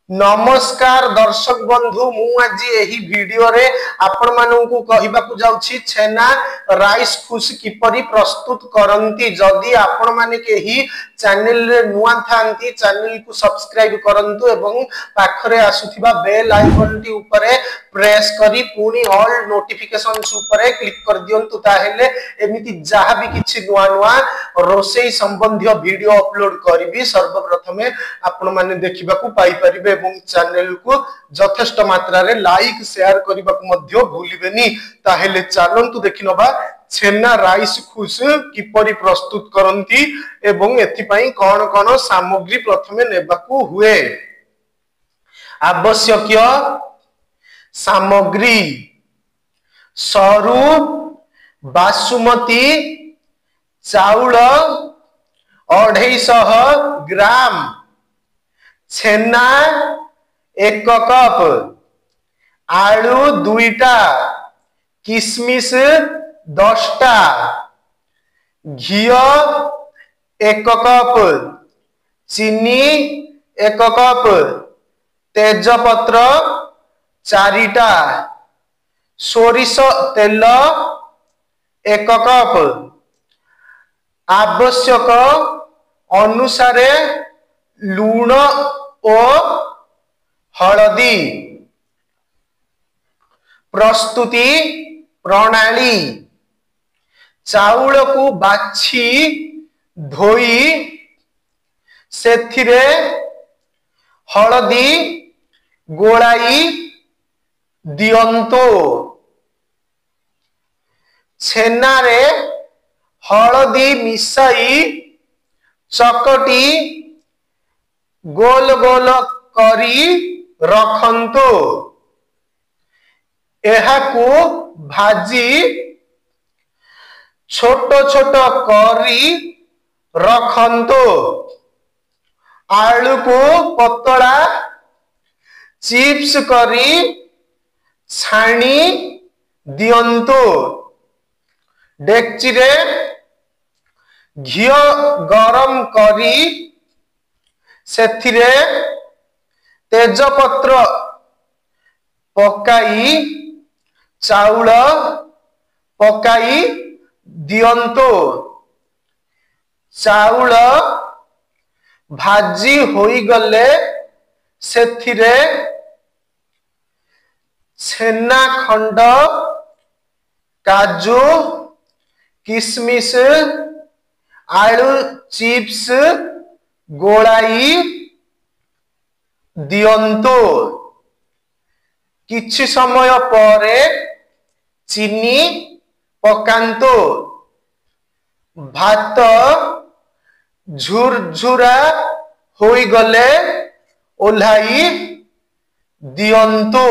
नमस्कार दर्शक बंधु मु आज एही वीडियो रे आपण माननकु कहिबाकू जाउछि छेना राइस खुश किपरि प्रस्तुत करंती। जदि आपण माने केही चैनल रे नुआ थांती चैनल को सब्सक्राइब करंतु एवं पाखरे आसुथिबा बेल आइकन टी ऊपरे प्रेस करी पुनी ऑल नोटिफिकेशंस ऊपरे क्लिक कर दियंतु ताहेले एमिति जहा भी किछि नुआ नुआ रोसेई संबंधी वीडियो अपलोड करबी सर्वप्रथमे आपण माने देखिबाकू पाई परिबे एवं चैनल को यथेष्ट मात्रा रे लाइक शेयर करबा को मध्य भूलिबेनी। ताहेले चलंतु देखिनबा छेना राइस खुश किपरि प्रस्तुत करंती एवं एथि पई कोन कोन सामग्री प्रथमे नेबाकू हुए। आवश्यक सामग्री सरू बासुमती चाउल 250 ग्राम, छेना 1 कप, आलू 2टा, किशमिश 10टा, घियो 1 कप, चीनी 1 कप, तेजपत्र 4टा, सोरिष तेल 1 कप, आवश्यक अनुसारे लूण और हलदी। प्रस्तुति प्रणाली चाउल को बाछि धोई सेथिरे हलदी गोलाई दियंतो। छेना रे हलदी मिसाई चकटी गोल गोल करी रखंतु। एहाकू भाजी छोट छोट करी रखंतु। आलू को पतला चिप्स करी छाणी दियंतु। डेक्ची रे घियो गरम करी सेथिरे तेजपत्र पकाई चाउल पकाई दियंतो। चाउल भाजी होई गले सेथिरे छेना खंड काजू किशमिश आलू चिप्स गोलाई दियंतो। किछि समय परे चीनी पकांतो। भात झुरझुरा होई गले ओल्हाई दियंतो।